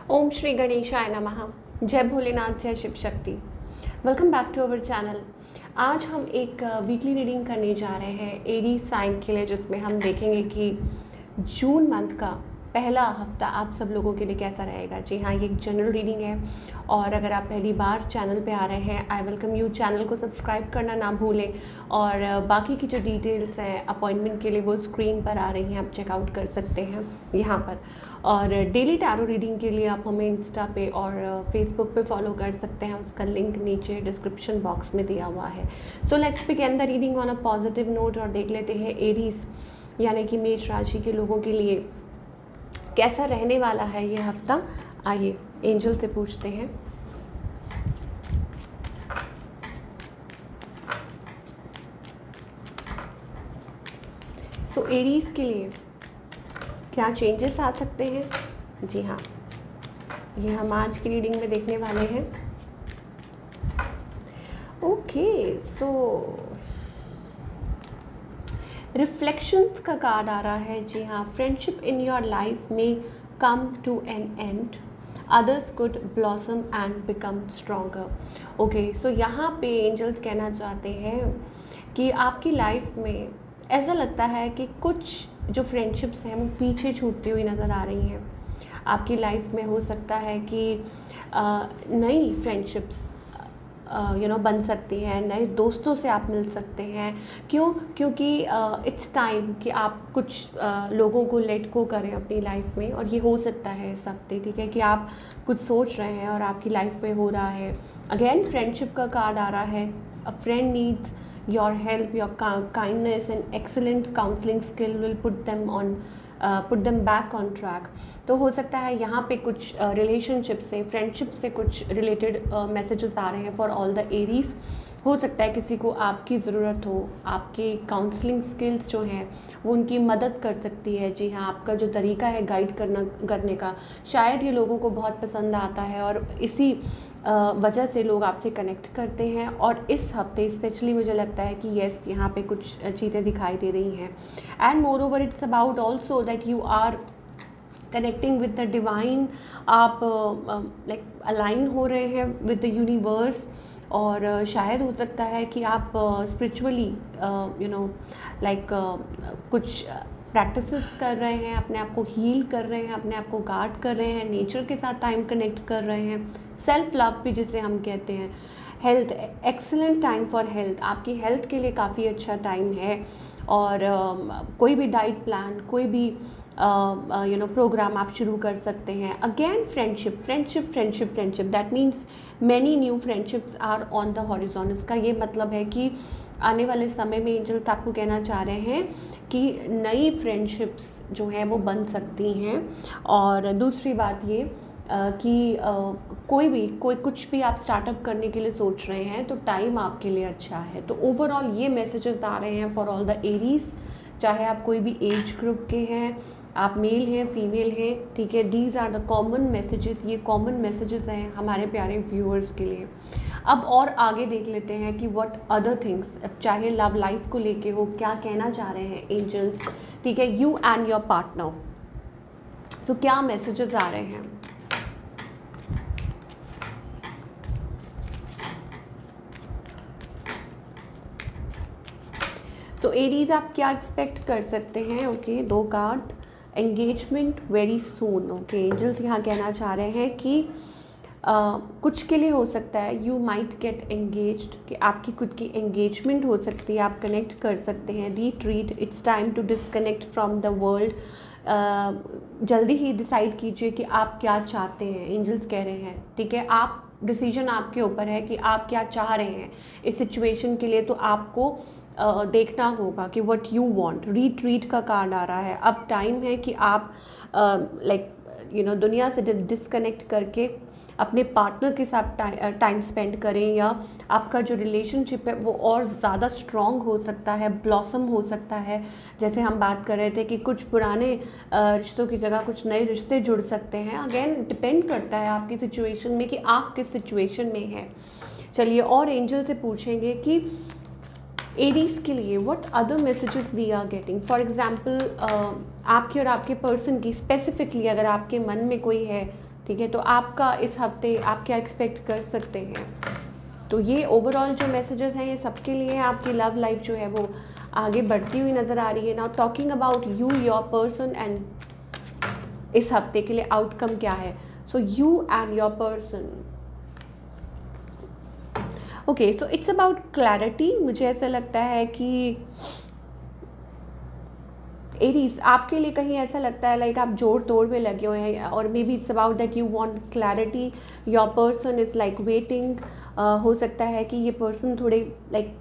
ओम श्री गणेशाय नमः। जय भोलेनाथ, जय Shiv Shakti. Welcome back to our channel. आज हम एक वीकली रीडिंग करने जा रहे हैं एरीज साइन के लिए, जिसमें हम देखेंगे कि जून मंथ का पहला हफ्ता आप सब लोगों के लिए कैसा रहेगा। जी हाँ, ये एक जनरल रीडिंग है और अगर आप पहली बार चैनल पे आ रहे हैं, आई वेलकम यू। चैनल को सब्सक्राइब करना ना भूलें और बाकी की जो डिटेल्स हैं अपॉइंटमेंट के लिए वो स्क्रीन पर आ रही हैं, आप चेकआउट कर सकते हैं यहाँ पर। और डेली टैरो रीडिंग के लिए आप हमें इंस्टा पे और फेसबुक पे फॉलो कर सकते हैं, उसका लिंक नीचे डिस्क्रिप्शन बॉक्स में दिया हुआ है। So let's begin the reading on a positive note और देख लेते हैं एरीज यानी कि मेष राशि के लोगों के लिए कैसा रहने वाला है ये हफ्ता। आइए एंजल से पूछते हैं। तो एरीज के लिए क्या चेंजेस आ सकते हैं, जी हाँ, ये हम आज की रीडिंग में देखने वाले हैं। ओके, सो रिफ्लेक्शंस का कार्ड आ रहा है। जी हाँ, फ्रेंडशिप इन योर लाइफ में come to an end, others could blossom and become stronger. Okay, so यहाँ पे एंजल्स कहना चाहते हैं कि आपकी लाइफ में ऐसा लगता है कि कुछ जो फ्रेंडशिप्स हैं वो पीछे छूटती हुई नज़र आ रही हैं। आपकी लाइफ में हो सकता है कि नई फ्रेंडशिप्स बन सकती हैं, नए दोस्तों से आप मिल सकते हैं। क्योंकि इट्स टाइम कि आप कुछ लोगों को लेट गो करें अपनी लाइफ में, और ये हो सकता है इस हफ्ते। ठीक है कि आप कुछ सोच रहे हैं और आपकी लाइफ में हो रहा है। अगेन फ्रेंडशिप का कार्ड आ रहा है। अ friend needs your help, your kindness and excellent counseling skill will put them back on track। तो हो सकता है यहाँ पे कुछ रिलेशनशिप से, फ्रेंडशिप से कुछ रिलेटेड मैसेजेस आ रहे हैं फॉर ऑल द एरीज। हो सकता है किसी को आपकी ज़रूरत हो, आपकी काउंसलिंग स्किल्स जो हैं वो उनकी मदद कर सकती है। जी हाँ, आपका जो तरीका है गाइड करने का, शायद ये लोगों को बहुत पसंद आता है और इसी वजह से लोग आपसे कनेक्ट करते हैं। और इस हफ्ते स्पेशली मुझे लगता है कि येस, यहाँ पे कुछ चीज़ें दिखाई दे रही हैं। And moreover it's about also that you are connecting with the divine. आप लाइक अलाइन हो रहे हैं विद द यूनिवर्स, और शायद हो सकता है कि आप स्पिरिचुअली लाइक कुछ प्रैक्टिसेस कर रहे हैं, अपने आप को हील कर रहे हैं, अपने आप को गार्ड कर रहे हैं, नेचर के साथ टाइम कनेक्ट कर रहे हैं। सेल्फ लव भी जिसे हम कहते हैं। Health, excellent time for health. आपकी हेल्थ के लिए काफ़ी अच्छा टाइम है। और कोई भी डाइट प्लान, कोई भी प्रोग्राम आप शुरू कर सकते हैं। Again friendship that means many new friendships are on the horizon. इसका ये मतलब है कि आने वाले समय में एंजल्स आपको कहना चाह रहे हैं कि नई फ्रेंडशिप्स जो हैं वो बन सकती हैं। और दूसरी बात ये कि कोई कुछ भी आप स्टार्टअप करने के लिए सोच रहे हैं तो टाइम आपके लिए अच्छा है। तो ओवरऑल ये मैसेजेस आ रहे हैं फॉर ऑल द एरीज, चाहे आप कोई भी एज ग्रुप के हैं, आप मेल हैं, फीमेल हैं। ठीक है, these are the common messages. ये कॉमन मैसेजेस हैं हमारे प्यारे व्यूअर्स के लिए। अब और आगे देख लेते हैं कि व्हाट अदर थिंग्स, चाहे लव लाइफ को लेके हो, क्या कहना चाह रहे हैं एंजल्स। ठीक है, यू एंड योर पार्टनर, तो क्या मैसेजेस आ रहे हैं। तो एरीज आप क्या एक्सपेक्ट कर सकते हैं। ओके, दो card, engagement very soon. Okay, angels यहाँ कहना चाह रहे हैं कि कुछ के लिए हो सकता है यू माइट गेट एंगेज्ड, कि आपकी खुद की एंगेजमेंट हो सकती है, आप कनेक्ट कर सकते हैं। Retreat, it's time to disconnect from the world. जल्दी ही डिसाइड कीजिए कि आप क्या चाहते हैं, एंजल्स कह रहे हैं। ठीक है, आप डिसीजन आपके ऊपर है कि आप क्या चाह रहे हैं इस सिचुएशन के लिए। तो आपको देखना होगा कि व्हाट यू वांट। रीट्रीट का कार्ड आ रहा है। अब टाइम है कि आप दुनिया से डिस्कनेक्ट करके अपने पार्टनर के साथ टाइम स्पेंड करें, या आपका जो रिलेशनशिप है वो और ज़्यादा स्ट्रॉन्ग हो सकता है, ब्लॉसम हो सकता है। जैसे हम बात कर रहे थे कि कुछ पुराने रिश्तों की जगह कुछ नए रिश्ते जुड़ सकते हैं। अगेन डिपेंड करता है आपकी सिचुएशन में कि आप किस सिचुएशन में हैं। चलिए और एंजल से पूछेंगे कि एरीज के लिए what other messages we are getting. For example आपकी और आपके पर्सन की स्पेसिफिकली अगर आपके मन में कोई है, ठीक है, तो आपका इस हफ्ते आप क्या एक्सपेक्ट कर सकते हैं। तो ये ओवरऑल जो मैसेजेस हैं ये सबके लिए हैं। आपकी लव लाइफ जो है वो आगे बढ़ती हुई नज़र आ रही है। Now talking about you, your person, and इस हफ्ते के लिए आउटकम क्या है। So you and your person, okay, so it's about clarity. मुझे ऐसा लगता है कि एरीज आपके लिए कहीं ऐसा लगता है लाइक आप जोड़ तोड़ में लगे हुए हैं, और may be it's about that you want clarity, your person is like waiting. हो सकता है कि ये पर्सन थोड़े लाइक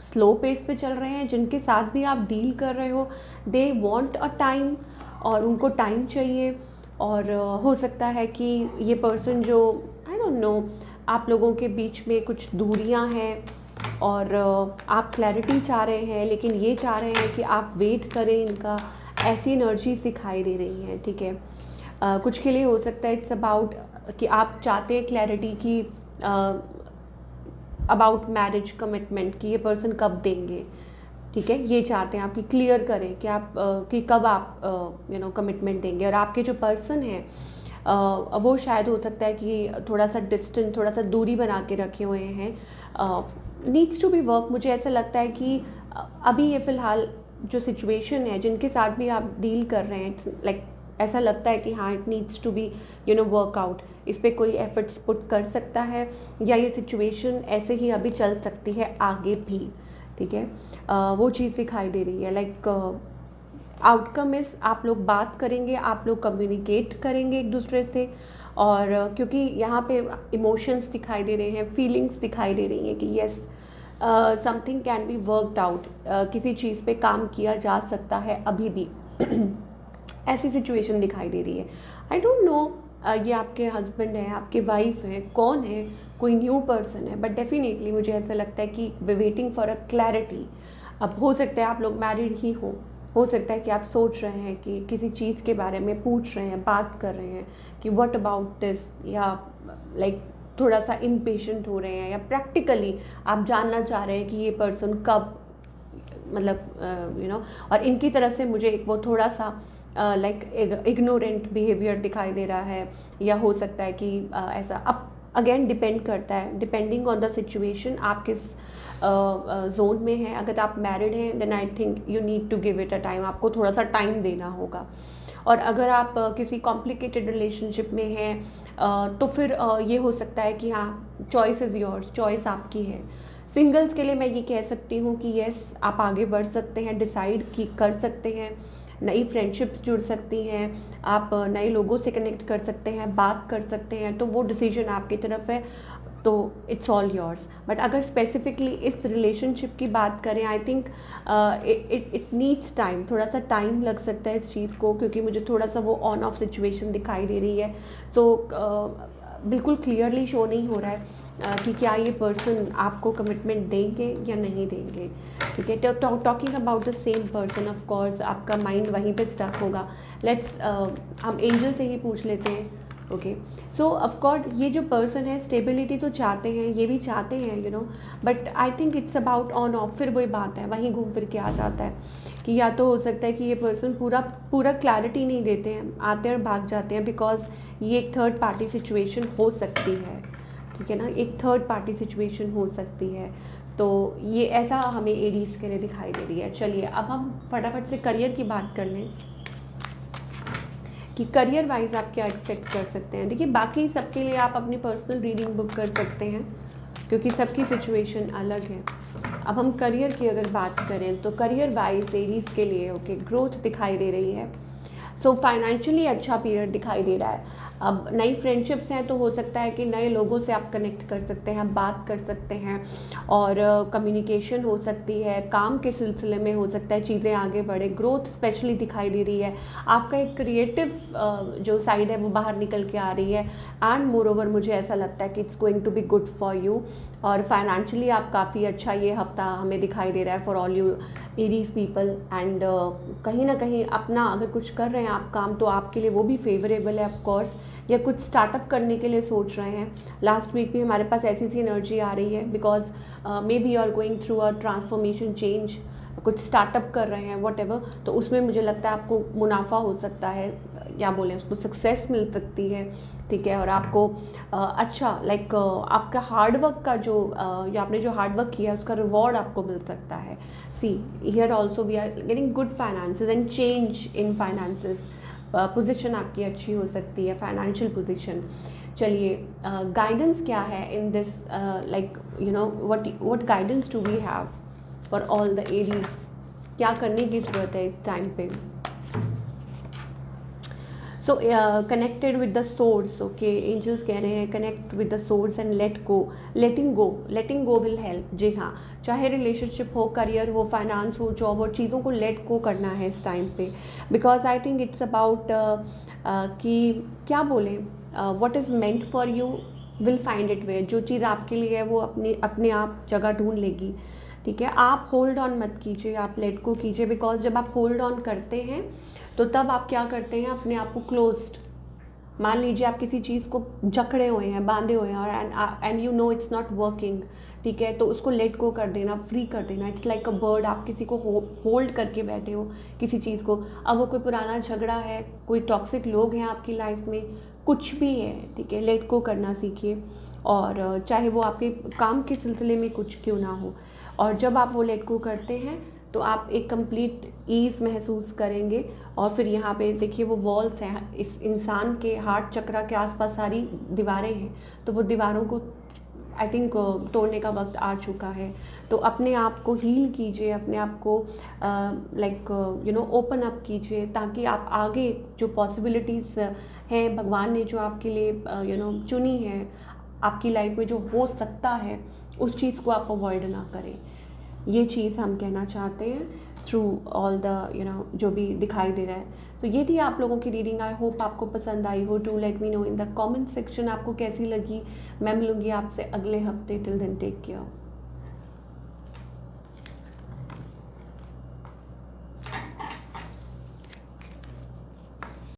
स्लो पेस पे चल रहे हैं, जिनके साथ भी आप डील कर रहे हो दे वांट अ टाइम, और उनको टाइम चाहिए। और हो सकता है कि ये पर्सन जो आई डोंट नो आप लोगों के बीच में कुछ दूरियां हैं, और आप क्लैरिटी चाह रहे हैं, लेकिन ये चाह रहे हैं कि आप वेट करें इनका, ऐसी एनर्जीज दिखाई दे रही हैं, ठीक है। कुछ के लिए हो सकता है इट्स अबाउट कि आप चाहते हैं क्लैरिटी की अबाउट मैरिज कमिटमेंट, कि ये पर्सन कब देंगे, ठीक है, ये चाहते हैं आपकी क्लियर करें कि आप कि कब आप कमिटमेंट देंगे। और आपके जो पर्सन है वो शायद हो सकता है कि थोड़ा सा डिस्टेंट, थोड़ा सा दूरी बना के रखे हुए हैं, नीड्स टू बी वर्क। मुझे ऐसा लगता है कि अभी ये फ़िलहाल जो सिचुएशन है जिनके साथ भी आप डील कर रहे हैं, इट्स लाइक ऐसा लगता है कि हाँ it needs to be workout, इस पर कोई एफर्ट्स पुट कर सकता है, या ये सिचुएशन ऐसे ही अभी चल सकती है आगे भी, ठीक है। वो चीज़ दिखाई दे रही है लाइक आउटकम इज़ आप लोग बात करेंगे, आप लोग कम्युनिकेट करेंगे एक दूसरे से, और क्योंकि यहाँ पे इमोशंस दिखाई दे रहे हैं, फीलिंग्स दिखाई दे रही हैं कि yes something can be worked out, किसी चीज़ पे काम किया जा सकता है अभी भी ऐसी सिचुएशन दिखाई दे रही है। आई डोंट नो ये आपके हस्बैंड है, आपके वाइफ है, कौन है, कोई न्यू पर्सन है, बट डेफिनेटली मुझे ऐसा लगता है कि वे वेटिंग फॉर अ क्लैरिटी। अब हो सकता है आप लोग मैरिड ही हो सकता है कि आप सोच रहे हैं कि किसी चीज़ के बारे में पूछ रहे हैं, बात कर रहे हैं कि व्हाट अबाउट दिस, या लाइक थोड़ा सा इम्पेशेंट हो रहे हैं, या प्रैक्टिकली आप जानना चाह रहे हैं कि ये पर्सन कब, मतलब और इनकी तरफ से मुझे एक वो थोड़ा सा लाइक इग्नोरेंट बिहेवियर दिखाई दे रहा है, या हो सकता है कि ऐसा। अब अगेन डिपेंड करता है, डिपेंडिंग ऑन द सिचुएशन आप किस जोन में हैं। अगर आप मैरिड हैं then I think you need to give it a time, आपको थोड़ा सा टाइम देना होगा। और अगर आप किसी कॉम्प्लिकेटेड रिलेशनशिप में हैं तो फिर ये हो सकता है कि हाँ चॉइस इज़ योर्स, चॉइस आपकी है। सिंगल्स के लिए मैं ये कह सकती हूँ कि येस आप आगे बढ़ सकते हैं, डिसाइड कर सकते हैं, नई फ्रेंडशिप्स जुड़ सकती हैं, आप नए लोगों से कनेक्ट कर सकते हैं, बात कर सकते हैं, तो वो डिसीजन आपकी तरफ है, तो इट्स ऑल योर्स। बट अगर स्पेसिफिकली इस रिलेशनशिप की बात करें, I think it needs time, थोड़ा सा टाइम लग सकता है इस चीज़ को, क्योंकि मुझे थोड़ा सा वो ऑन ऑफ सिचुएशन दिखाई दे रही है। तो बिल्कुल क्लियरली शो नहीं हो रहा है कि क्या ये पर्सन आपको कमिटमेंट देंगे या नहीं देंगे, ठीक है। Talking about the same person, of course आपका माइंड वहीं पे स्टक होगा। लेट्स हम एंजल से ही पूछ लेते हैं। ओके, सो ऑफकोर्स ये जो पर्सन है स्टेबिलिटी तो चाहते हैं, ये भी चाहते हैं but I think it's about on off. फिर वही बात है, वहीं घूम फिर के आ जाता है कि या तो हो सकता है कि ये पर्सन पूरा क्लैरिटी नहीं देते हैं, आते हैं और भाग जाते हैं, बिकॉज ये एक थर्ड पार्टी सिचुएशन हो सकती है, ठीक है ना, एक थर्ड पार्टी सिचुएशन हो सकती है। तो ये ऐसा हमें एरीज के लिए दिखाई दे रही है। चलिए अब हम फटाफट से करियर की बात कर लें कि करियर वाइज आप क्या एक्सपेक्ट कर सकते हैं। देखिए बाकी सबके लिए आप अपनी पर्सनल रीडिंग बुक कर सकते हैं, क्योंकि सबकी सिचुएशन अलग है। अब हम करियर की अगर बात करें तो करियर वाइज एरीज के लिए ओके ग्रोथ दिखाई दे रही है। सो फाइनेंशियली अच्छा पीरियड दिखाई दे रहा है। अब नई फ्रेंडशिप्स हैं तो हो सकता है कि नए लोगों से आप कनेक्ट कर सकते हैं, बात कर सकते हैं, और कम्युनिकेशन हो सकती है, काम के सिलसिले में हो सकता है चीज़ें आगे बढ़े, ग्रोथ स्पेशली दिखाई दे रही है। आपका एक क्रिएटिव जो साइड है वो बाहर निकल के आ रही है, एंड मोर ओवर मुझे ऐसा लगता है कि it's going to be good for you. और फाइनेंशियली आप काफ़ी अच्छा ये हफ्ता हमें दिखाई दे रहा है for all you Aries people. And कहीं ना कहीं अपना अगर कुछ कर रहे हैं आप काम, तो आपके लिए वो भी फेवरेबल है ऑफकोर्स, या कुछ स्टार्टअप करने के लिए सोच रहे हैं। लास्ट वीक भी हमारे पास ऐसी सी एनर्जी आ रही है, because maybe you are going through a transformation change, कुछ स्टार्टअप कर रहे हैं वट एवर, तो उसमें मुझे लगता है आपको मुनाफा हो सकता है, क्या बोलें उसको, सक्सेस मिल सकती है, ठीक है। और आपको अच्छा आपका हार्डवर्क का जो या आपने जो हार्डवर्क किया है उसका रिवॉर्ड आपको मिल सकता है। See here also we are getting good finances and change in finances, position आपकी अच्छी हो सकती है, फाइनेंशियल पोजीशन। चलिए गाइडेंस क्या है in this, like you know what guidance do we have for all the Aries, क्या करने की ज़रूरत है इस टाइम पे। So connected with the source, okay, angels कह रहे हैं connect with the source and let go, letting go will help. जी हाँ, चाहे रिलेशनशिप हो, करियर हो, फाइनेंस हो, जॉब हो, चीज़ों को लेट गो करना है इस टाइम पे, because I think it's about कि क्या बोलें, what is meant for you will find it way, जो चीज़ आपके लिए है वो अपने आप जगह ढूंढ लेगी, ठीक है। आप होल्ड ऑन मत कीजिए, आप लेट गो कीजिए, बिकॉज जब आप होल्ड ऑन करते हैं तो तब आप क्या करते हैं, अपने आप को क्लोज्ड, मान लीजिए आप किसी चीज़ को जकड़े हुए हैं, बांधे हुए हैं, और and you know it's not working, ठीक है, तो उसको लेट गो कर देना, फ्री कर देना। इट्स लाइक अ बर्ड, आप किसी को होल्ड करके बैठे हो किसी चीज़ को, अब वो कोई पुराना झगड़ा है, कोई टॉक्सिक लोग हैं आपकी लाइफ में, कुछ भी है, ठीक है, लेट गो करना सीखिए। और चाहे वो आपके काम के सिलसिले में कुछ क्यों ना हो, और जब आप वो लेट गो करते हैं तो आप एक कंप्लीट ईज़ महसूस करेंगे। और फिर यहाँ पे देखिए वो वॉल्स हैं, इस इंसान के हार्ट चक्र के आसपास सारी दीवारें हैं, तो वो दीवारों को आई थिंक तोड़ने का वक्त आ चुका है। तो अपने आप को हील कीजिए, अपने आप को ओपन अप कीजिए, ताकि आप आगे जो पॉसिबिलिटीज़ हैं भगवान ने जो आपके लिए चुनी है, आपकी लाइफ में जो हो सकता है, उस चीज़ को आप अवॉइड ना करें। ये चीज़ हम कहना चाहते हैं थ्रू ऑल द जो भी दिखाई दे रहा है। तो ये थी आप लोगों की रीडिंग, आई होप आपको पसंद आई हो। Do let me know in the comment section आपको कैसी लगी। मैं मिलूँगी आपसे अगले हफ्ते, टिल देन टेक केयर।